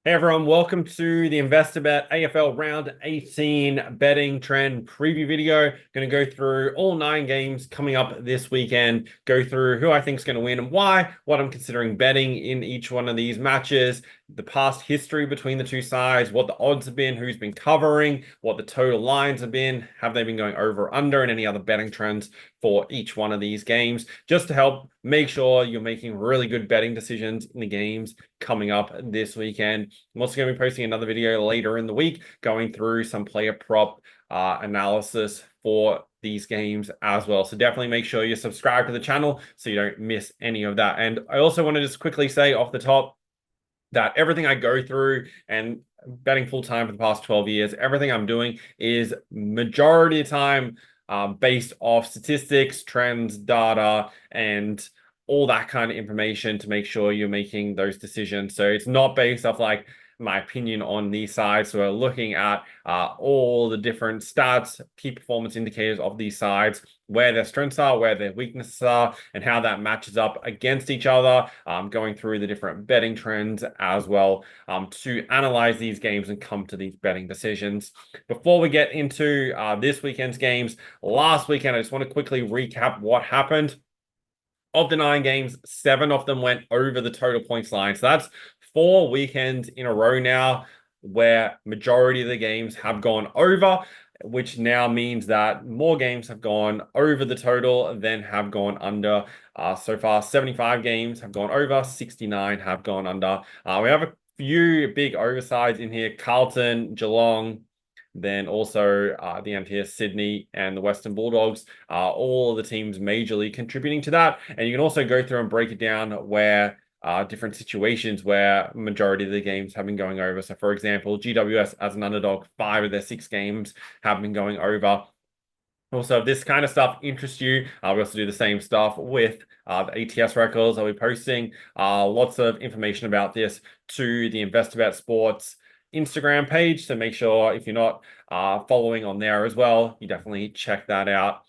Hey everyone, welcome to the investor.bet AFL round 18 betting trend preview video. Going to go through all 9 games coming up this weekend, go through who I think is going to win and why, what I'm considering betting in each one of these matches, the past history between the two sides, what the odds have been, who's been covering, what the total lines have been, have they been going over or under, and any other betting trends for each one of these games, just to help make sure you're making really good betting decisions in the games coming up this weekend. I'm also going to be posting another video later in the week going through some player prop analysis for these games as well. So definitely make sure you subscribe to the channel so you don't miss any of that. And I also want to just quickly say off the top that everything I go through and betting full time for the past 12 years, everything I'm doing is majority of time based off statistics, trends, data, and all that kind of information to make sure you're making those decisions. So it's not based off like my opinion on these sides. So we're looking at all the different stats, key performance indicators of these sides, where their strengths are, where their weaknesses are, and how that matches up against each other, going through the different betting trends as well, to analyze these games and come to these betting decisions. Before we get into this weekend's games, last weekend, I just want to quickly recap what happened. Of the 9 games, 7 of them went over the total points line. So that's 4 weekends in a row now where majority of the games have gone over, which now means that more games have gone over the total than have gone under. So far, 75 games have gone over, 69 have gone under. We have a few big oversides in here: Carlton, Geelong, then also the MTS Sydney and the Western Bulldogs, all of the teams majorly contributing to that. And you can also go through and break it down where different situations where majority of the games have been going over. So for example, GWS as an underdog, 5 of their 6 games have been going over. Also, if this kind of stuff interests you, we also do the same stuff with the ATS records. I'll be posting lots of information about this to the investor.bet Sports Instagram page. So make sure if you're not following on there as well, you definitely check that out.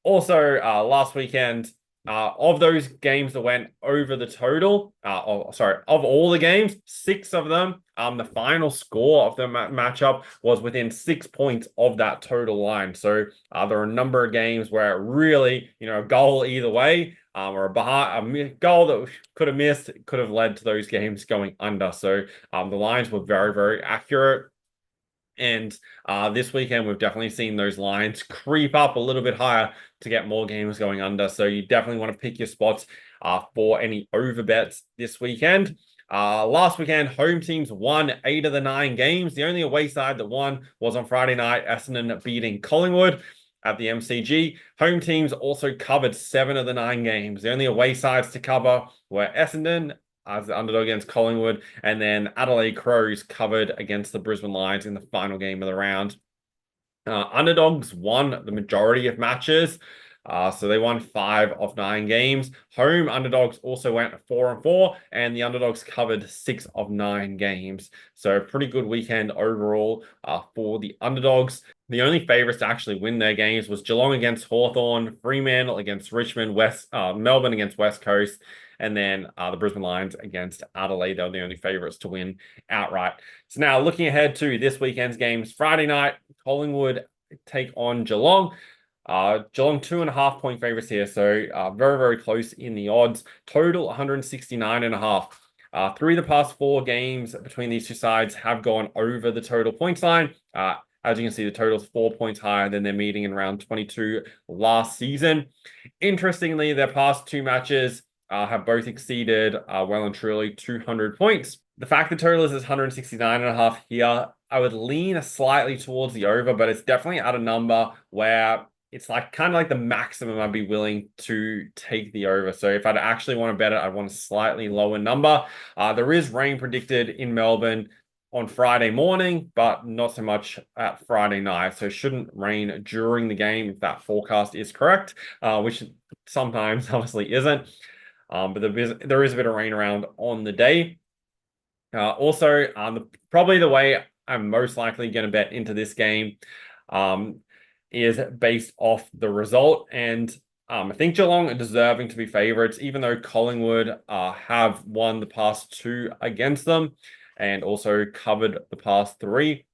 Also, last weekend, of those games that went over the total, of all the games, 6 of them, the final score of the matchup was within 6 points of that total line. So there are a number of games where really, a goal either way, or a goal that could have missed, could have led to those games going under. So the lines were very, very accurate. And this weekend, we've definitely seen those lines creep up a little bit higher to get more games going under. So you definitely want to pick your spots for any over bets this weekend. Last weekend, home teams won 8 of the 9 games. The only away side that won was on Friday night, Essendon beating Collingwood at the MCG. Home teams also covered 7 of the 9 games. The only away sides to cover were Essendon as the underdog against Collingwood, and then Adelaide Crows covered against the Brisbane Lions in the final game of the round. Underdogs won the majority of matches. So they won 5 of 9 games. Home underdogs also went 4-4, and the underdogs covered 6 of 9 games. So pretty good weekend overall for the underdogs. The only favorites to actually win their games was Geelong against Hawthorn, Fremantle against Richmond, Melbourne against West Coast, and then the Brisbane Lions against Adelaide. They're the only favorites to win outright. So now looking ahead to this weekend's games, Friday night, Collingwood take on Geelong. Geelong 2.5 point favorites here, so very, very close in the odds. Total 169.5. 3 of the past 4 games between these two sides have gone over the total points line. As you can see, the total is 4 points higher than their meeting in round 22 last season. Interestingly, their past 2 matches have both exceeded well and truly 200 points. The fact the total is 169.5 here, I would lean slightly towards the over, but it's definitely at a number where it's like kind of like the maximum I'd be willing to take the over. So if I'd actually want to bet it, I'd want a slightly lower number. There is rain predicted in Melbourne on Friday morning, but not so much at Friday night. So it shouldn't rain during the game if that forecast is correct, which sometimes obviously isn't. But there is a bit of rain around on the day. Also, probably the way I'm most likely going to bet into this game is based off the result. And I think Geelong are deserving to be favorites, even though Collingwood have won the past 2 against them. and also covered the past three.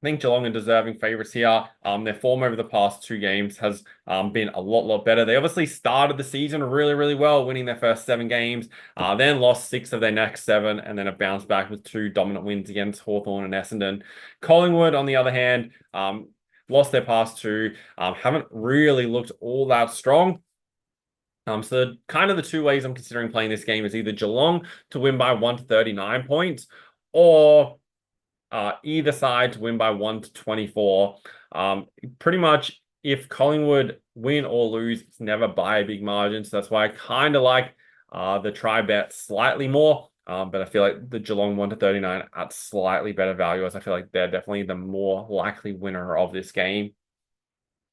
I think Geelong are deserving favourites here. Their form over the past two games has been a lot better. They obviously started the season really well, winning their first 7 games, then lost 6 of their next 7, and then have bounced back with 2 dominant wins against Hawthorn and Essendon. Collingwood, on the other hand, lost their past 2, haven't really looked all that strong. So kind of the 2 ways I'm considering playing this game is either Geelong to win by 1 to 39 points, or either side to win by 1 to 24. Pretty much if Collingwood win or lose, it's never by a big margin. So that's why I kind of like the try bet slightly more. But I feel like the Geelong 1 to 39 at slightly better value, as I feel like they're definitely the more likely winner of this game.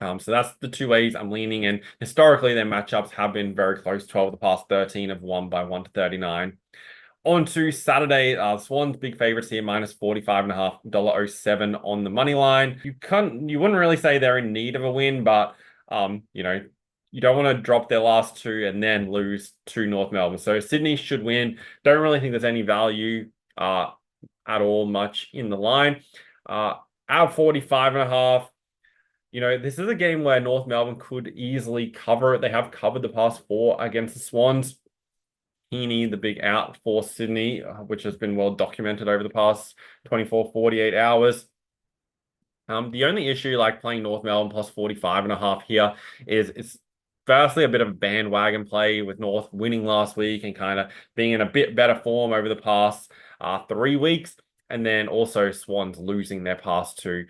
So that's the 2 ways I'm leaning in. Historically, their matchups have been very close. 12 of the past 13 have won by 1 to 39. On to Saturday, Swans big favorites here, minus 45.5, $1.07 on the money line. You wouldn't really say they're in need of a win, but you don't want to drop their last 2 and then lose to North Melbourne. So Sydney should win. Don't really think there's any value at all much in the line. Out 45.5. This is a game where North Melbourne could easily cover it. They have covered the past 4 against the Swans. Heaney, the big out for Sydney, which has been well documented over the past 24, 48 hours. The only issue like playing North Melbourne plus 45.5 here is it's firstly a bit of a bandwagon play with North winning last week and kind of being in a bit better form over the past 3 weeks. And then also Swans losing their past 2.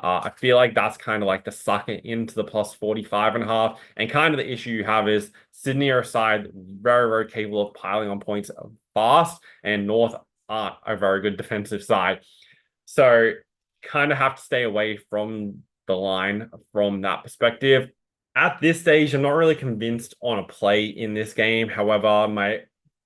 I feel like that's kind of like the sucker into the plus 45.5. And kind of the issue you have is Sydney are a side very capable of piling on points fast, and North aren't a very good defensive side. So kind of have to stay away from the line from that perspective. At this stage, I'm not really convinced on a play in this game. However,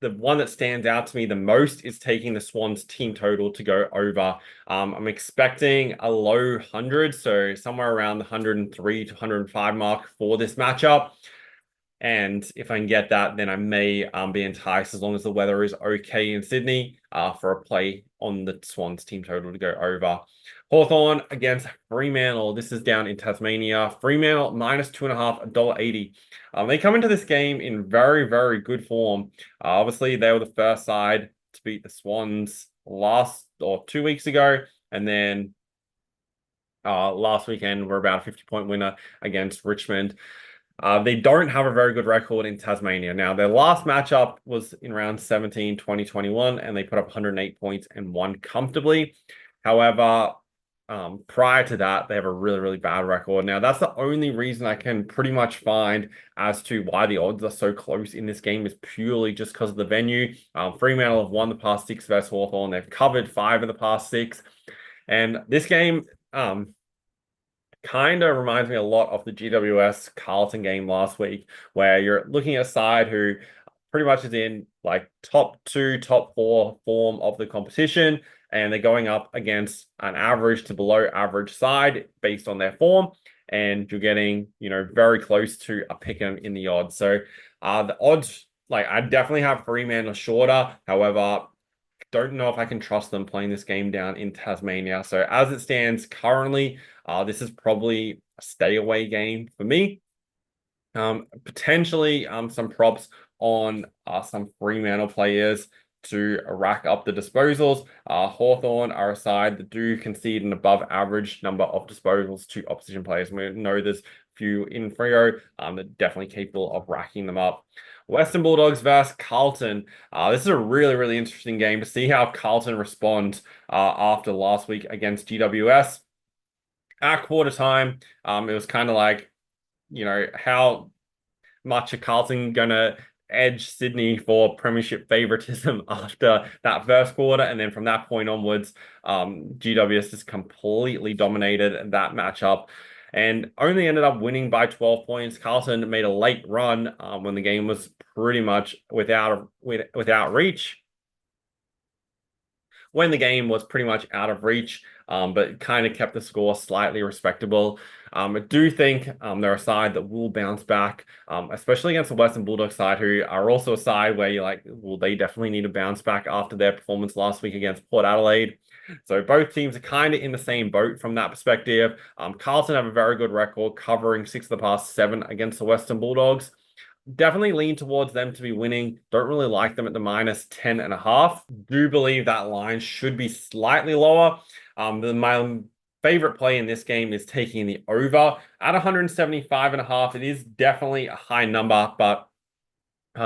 the one that stands out to me the most is taking the Swans team total to go over. I'm expecting a low 100, so somewhere around the 103 to 105 mark for this matchup. And if I can get that, then I may be enticed, as long as the weather is okay in Sydney, for a play on the Swans team total to go over. Hawthorn against Fremantle. This is down in Tasmania. Fremantle minus 2.5, $1.80. They come into this game in very good form. Obviously, they were the first side to beat the Swans 2 weeks ago, and then last weekend were about a 50-point winner against Richmond. They don't have a very good record in Tasmania. Now, their last matchup was in round 17, 2021, and they put up 108 points and won comfortably. However, prior to that, they have a really bad record. Now, that's the only reason I can pretty much find as to why the odds are so close in this game is purely just because of the venue. Fremantle have won the past 6 versus Hawthorn. They've covered 5 of the past 6. And this game kind of reminds me a lot of the GWS Carlton game last week, where you're looking at a side who pretty much is in like top 2, top 4 form of the competition, and they're going up against an average to below average side based on their form, and you're getting, very close to a pick 'em in the odds. So the odds, like, I definitely have Fremantle shorter. However, don't know if I can trust them playing this game down in Tasmania. So as it stands currently, this is probably a stay away game for me. Potentially some props on some Fremantle players to rack up the disposals. Hawthorn are a side that do concede an above average number of disposals to opposition players. We know there's a few in Freo that are definitely capable of racking them up. Western Bulldogs versus Carlton. This is a really interesting game to see how Carlton responds after last week against GWS. At quarter time, it was kind of like, how much are Carlton going to edge Sydney for premiership favoritism after that first quarter? And then from that point onwards, GWS just completely dominated that matchup and only ended up winning by 12 points. Carlton made a late run when the game was pretty much without reach. when the game was pretty much out of reach, but kind of kept the score slightly respectable. I do think they're a side that will bounce back, especially against the Western Bulldogs side, who are also a side where you're like, well, they definitely need to bounce back after their performance last week against Port Adelaide. So both teams are kind of in the same boat from that perspective. Carlton have a very good record, covering 6 of the past 7 against the Western Bulldogs. Definitely lean towards them to be winning. Don't really like them at the minus 10.5. Do believe that line should be slightly lower. My favorite play in this game is taking the over at 175.5. It is definitely a high number, but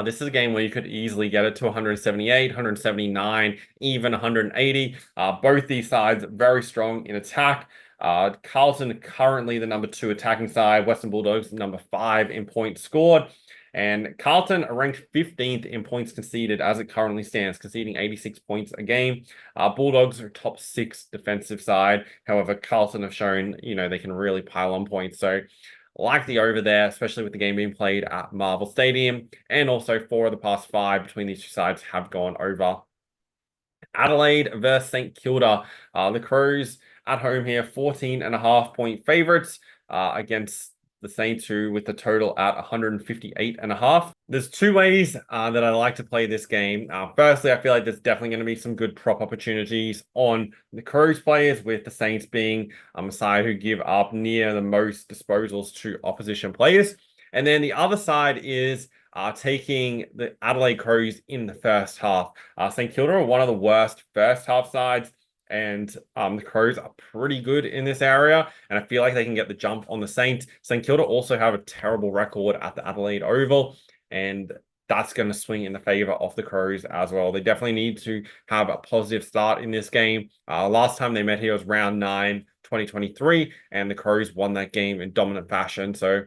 this is a game where you could easily get it to 178, 179, even 180. Both these sides very strong in attack. Carlton currently the number 2 attacking side. Western Bulldogs number 5 in points scored. And Carlton are ranked 15th in points conceded as it currently stands, conceding 86 points a game. Bulldogs are top 6 defensive side. However, Carlton have shown, they can really pile on points. So like the over there, especially with the game being played at Marvel Stadium. And also 4 of the past 5 between these two sides have gone over. Adelaide versus St Kilda. The Crows at home here, 14.5-point favorites against the Saints, who with the total at 158.5. There's 2 ways that I like to play this game. Firstly, I feel like there's definitely going to be some good prop opportunities on the Crows players, with the Saints being a side who give up near the most disposals to opposition players. And then the other side is taking the Adelaide Crows in the first half. St Kilda are one of the worst first half sides, and the Crows are pretty good in this area, and I feel like they can get the jump on the Saints. St Kilda also have a terrible record at the Adelaide Oval, and that's going to swing in the favor of the Crows as well. They definitely need to have a positive start in this game. Last time they met here was round 9, 2023, and the Crows won that game in dominant fashion. So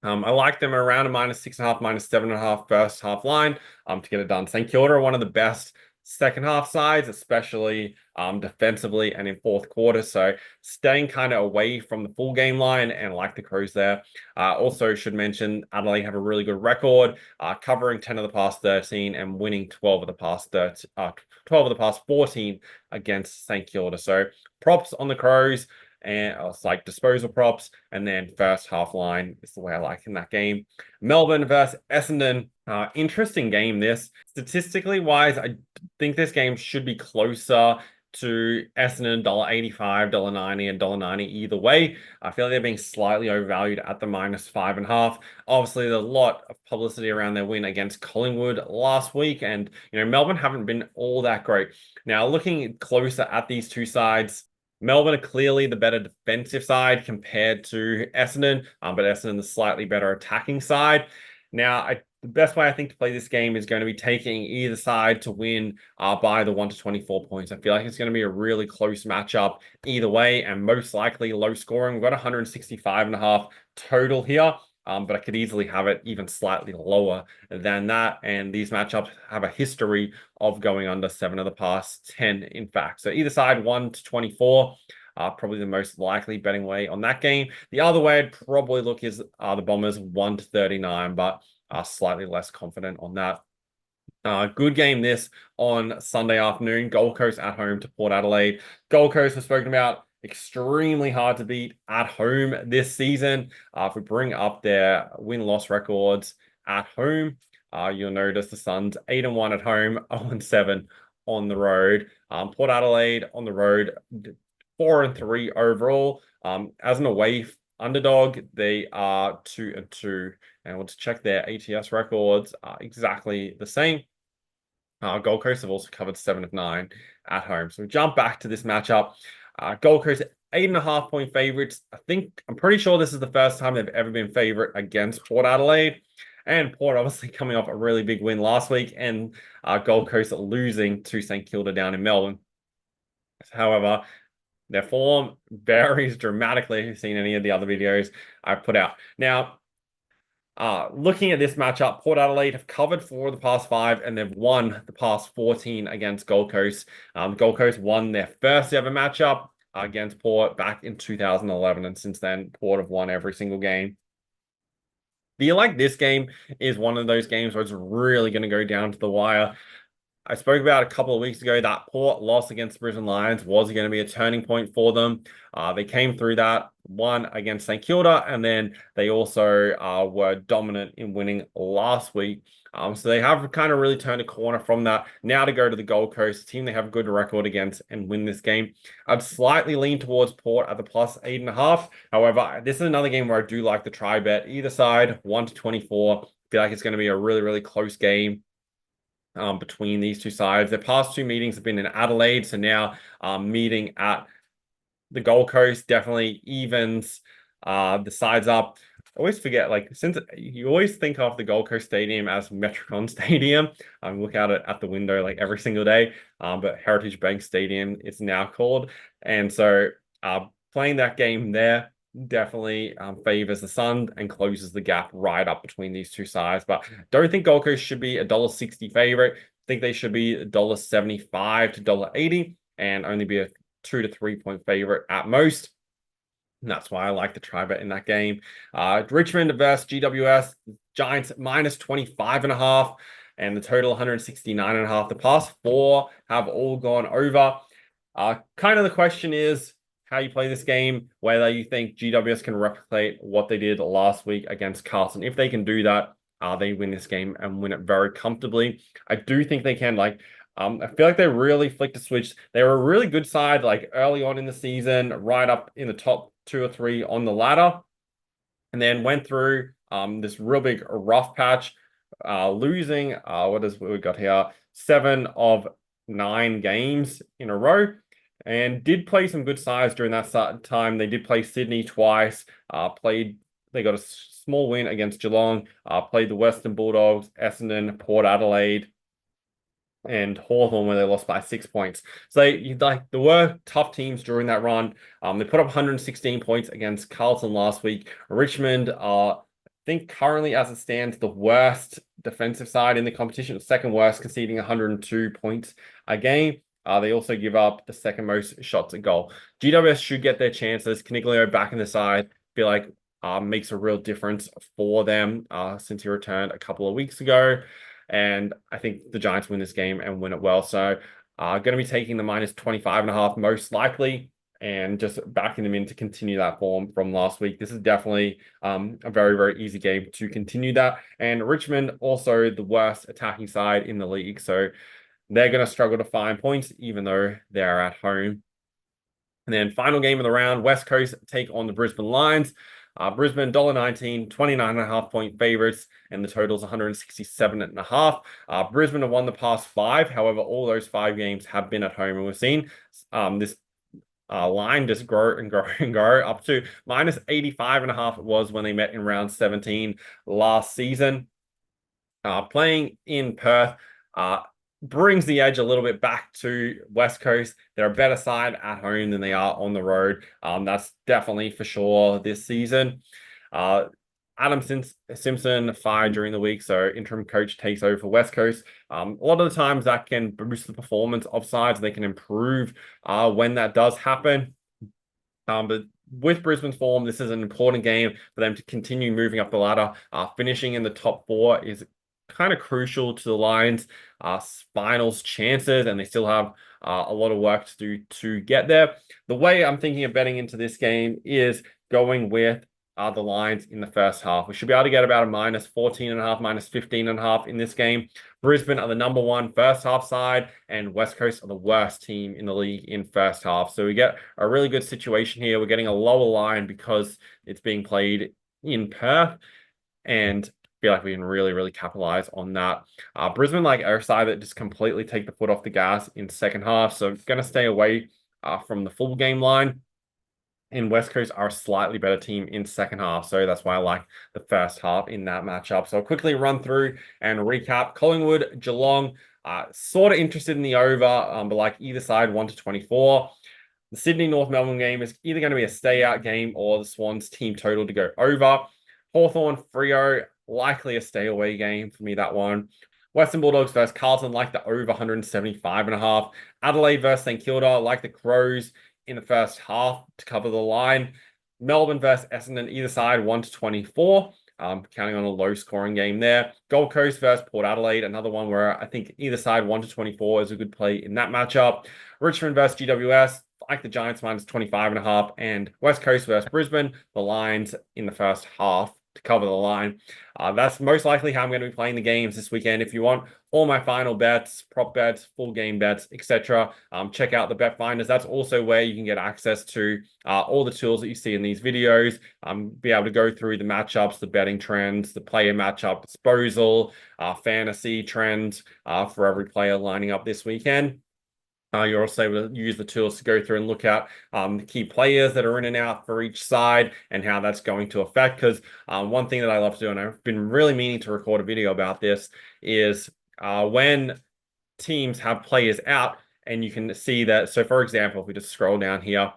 I like them around a -6.5, -7.5 first half line to get it done. St Kilda are one of the best second half sides, especially defensively and in fourth quarter. So staying kind of away from the full game line, and like the Crows there. Also should mention Adelaide have a really good record, covering 10 of the past 13 and winning 12 of the past 12 of the past 14 against St Kilda. So props on the Crows, and it's like disposal props, and then first half line is the way I like in that game. Melbourne versus Essendon. Interesting game this. Statistically wise, I think this game should be closer to Essendon, $1.85, $1.90, and $1.90 either way. I feel like they're being slightly overvalued at the -5.5. Obviously, there's a lot of publicity around their win against Collingwood last week, and Melbourne haven't been all that great. Now, looking closer at these two sides, Melbourne are clearly the better defensive side compared to Essendon, but Essendon the slightly better attacking side. Now, the best way I think to play this game is going to be taking either side to win by the 1 to 24 points. I feel like it's going to be a really close matchup either way, and most likely low scoring. We've got 165.5 total here. But I could easily have it even slightly lower than that. And these matchups have a history of going under 7 of the past 10, in fact. So either side, 1 to 24, probably the most likely betting way on that game. The other way I'd probably look is the Bombers, 1 to 39, but slightly less confident on that. Good game this on Sunday afternoon. Gold Coast at home to Port Adelaide. Gold Coast has spoken about extremely hard to beat at home this season. If we bring up their win-loss records at home, you'll notice the Suns 8-1 at home, 0-7 on the road. Port Adelaide on the road, 4-3 overall. As an away underdog, they are 2-2, and we'll just check their ATS records. Exactly the same. Gold Coast have also covered 7 of 9 at home. So we jump back to this matchup. Gold Coast 8.5-point favorites. I'm pretty sure this is the first time they've ever been favorite against Port Adelaide. And Port obviously coming off a really big win last week, and Gold Coast losing to St Kilda down in Melbourne. However, their form varies dramatically if you've seen any of the other videos I've put out. Now, looking at this matchup, Port Adelaide have covered 4 of the past 5, and they've won the past 14 against Gold Coast. Gold Coast won their first ever matchup against Port back in 2011, and since then, Port have won every single game. Feel like this game is one of those games where it's really going to go down to the wire. I spoke about a couple of weeks ago that Port loss against the Brisbane Lions was going to be a turning point for them. They came through that, won against St Kilda, and then they also were dominant in winning last week. So they have kind of really turned a corner from that. Now to go to the Gold Coast, team they have a good record against and win this game. I'd slightly lean towards Port at the plus 8.5. However, this is another game where I do like the try bet. Either side, 1 to 24. Feel like it's going to be a really, really close game between these two sides. Their past two meetings have been in Adelaide, so now meeting at the Gold Coast definitely evens the sides up. I always forget, like, since you always think of the Gold Coast Stadium as Metricon Stadium, look at it at the window like every single day, but Heritage Bank Stadium is now called, and so playing that game there definitely favors the Sun and closes the gap right up between these two sides. But don't think Gold Coast should be $1.60 favorite. Think they should be $1.75 to $1.80 and only be a 2 to 3 point favorite at most. And that's why I like the try bet in that game. Richmond versus GWS, Giants minus 25.5 and the total 169.5. The past four have all gone over. Kind of the question is how you play this game, whether you think GWS can replicate what they did last week against Carlton. If they can do that, they win this game and win it very comfortably. I do think they can. I feel like they really flicked a switch. They were a really good side, like early on in the season, right up in the top 2 or 3 on the ladder, and then went through this real big rough patch, losing what we got here, 7 of 9 games in a row. And did play some good sides during that time. They did play Sydney twice. They got a small win against Geelong. Played the Western Bulldogs, Essendon, Port Adelaide, and Hawthorn, where they lost by 6 points. So there were tough teams during that run. They put up 116 points against Carlton last week. Richmond I think currently, as it stands, the worst defensive side in the competition, the second worst, conceding 102 points a game. They also give up the second most shots at goal. GWS should get their chances. Caniglio back in the side, feel like makes a real difference for them since he returned a couple of weeks ago. And I think the Giants win this game and win it well. So going to be taking the minus 25.5 most likely and just backing them in to continue that form from last week. This is definitely a very, very easy game to continue that. And Richmond also the worst attacking side in the league. So they're going to struggle to find points, even though they're at home. And then final game of the round, West Coast take on the Brisbane Lions. Brisbane, $1.19, 29.5 point favorites, and the total's 167.5. Brisbane have won the past 5. However, all those 5 games have been at home, and we've seen this line just grow and grow and grow up to minus 85.5. It was when they met in round 17 last season. Playing in Perth, brings the edge a little bit back to West Coast. They're a better side at home than they are on the road. That's definitely for sure this season. Adam Simpson fired during the week, so interim coach takes over for West Coast. A lot of the times that can boost the performance of sides. They can improve when that does happen. But with Brisbane's form, this is an important game for them to continue moving up the ladder. Finishing in the top 4 is kind of crucial to the Lions' finals chances, and they still have a lot of work to do to get there. The way I'm thinking of betting into this game is going with the Lions in the first half. We should be able to get about a minus 14.5, minus 15.5 in this game. Brisbane are the number 1 first half side, and West Coast are the worst team in the league in first half. So we get a really good situation here. We're getting a lower line because it's being played in Perth, and feel like we can really, really capitalize on that. Brisbane, like our side that just completely take the foot off the gas in second half. So going to stay away from the full game line. And West Coast are a slightly better team in second half. So that's why I like the first half in that matchup. So I'll quickly run through and recap. Collingwood, Geelong, sort of interested in the over, but like either side, 1 to 24. The Sydney North Melbourne game is either going to be a stay out game or the Swans team total to go over. Hawthorn, Freo, likely a stay away game for me, that one. Western Bulldogs versus Carlton, like the over 175.5. Adelaide versus St Kilda, like the Crows in the first half to cover the line. Melbourne versus Essendon, either side, 1 to 24. Counting on a low scoring game there. Gold Coast versus Port Adelaide, another one where I think either side 1 to 24 is a good play in that matchup. Richmond versus GWS, like the Giants minus 25.5, and West Coast versus Brisbane, the lines in the first half to cover the line. That's most likely how I'm going to be playing the games this weekend. If you want all my final bets, prop bets, full game bets, etc., check out the Bet Finders. That's also where you can get access to all the tools that you see in these videos. Be able to go through the matchups, the betting trends, the player matchup disposal, fantasy trends for every player lining up this weekend. You're also able to use the tools to go through and look at the key players that are in and out for each side and how that's going to affect. Because one thing that I love to do, and I've been really meaning to record a video about this, is when teams have players out and you can see that. So, for example, if we just scroll down here,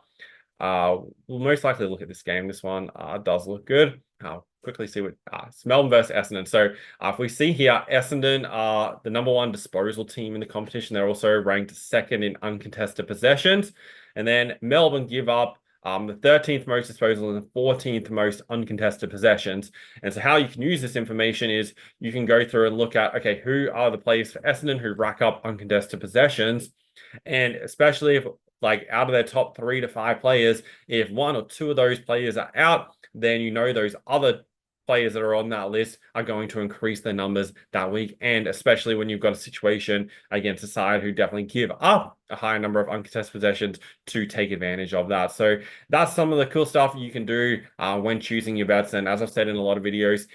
we'll most likely look at this game. This one does look good. I'll quickly see what it's Melbourne versus Essendon. So if we see here, Essendon are the #1 disposal team in the competition. They're also ranked second in uncontested possessions. And then Melbourne give up the 13th most disposal and the 14th most uncontested possessions. And so how you can use this information is you can go through and look at, okay, who are the players for Essendon who rack up uncontested possessions? And especially if, like, out of their top 3 to 5 players, if 1 or 2 of those players are out, then you know those other players that are on that list are going to increase their numbers that week. And especially when you've got a situation against a side who definitely give up a higher number of uncontested possessions to take advantage of that. So that's some of the cool stuff you can do when choosing your bets. And as I've said in a lot of videos,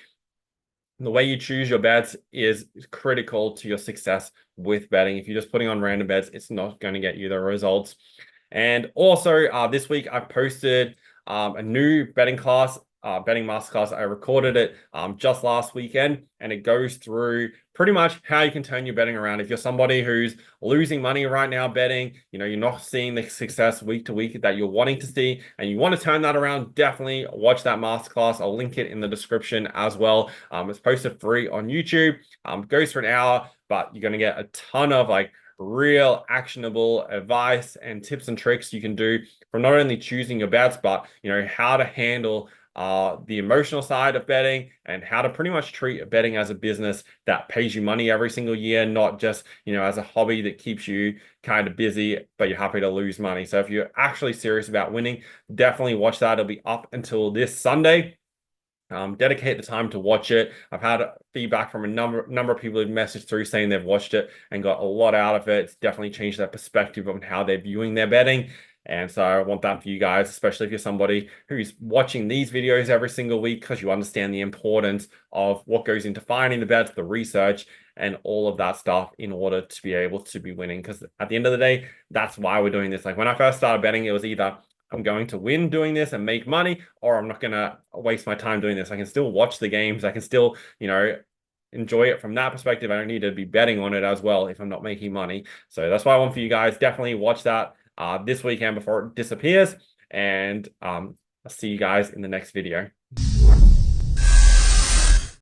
the way you choose your bets is critical to your success with betting. If you're just putting on random bets, it's not going to get you the results. And also this week I posted a new betting class, betting masterclass. I recorded it just last weekend, and it goes through pretty much how you can turn your betting around. If you're somebody who's losing money right now betting, you're not seeing the success week to week that you're wanting to see, and you want to turn that around, definitely watch that masterclass. I'll link it in the description as well. It's posted free on YouTube. Goes for an hour, but you're going to get a ton of real actionable advice and tips and tricks you can do from not only choosing your bets, but how to handle the emotional side of betting and how to pretty much treat betting as a business that pays you money every single year, not just as a hobby that keeps you kind of busy but you're happy to lose money. So if you're actually serious about winning, definitely watch that. It'll be up until this Sunday. Dedicate the time to watch it. I've had feedback from a number of people who've messaged through saying they've watched it and got a lot out of it. It's definitely changed their perspective on how they're viewing their betting. And so I want that for you guys, especially if you're somebody who's watching these videos every single week, because you understand the importance of what goes into finding the bets, the research, and all of that stuff in order to be able to be winning. Because at the end of the day, that's why we're doing this. Like when I first started betting, it was either I'm going to win doing this and make money, or I'm not going to waste my time doing this. I can still watch the games. I can still, enjoy it from that perspective. I don't need to be betting on it as well if I'm not making money. So that's why I want for you guys. Definitely watch that this weekend before it disappears. And I'll see you guys in the next video.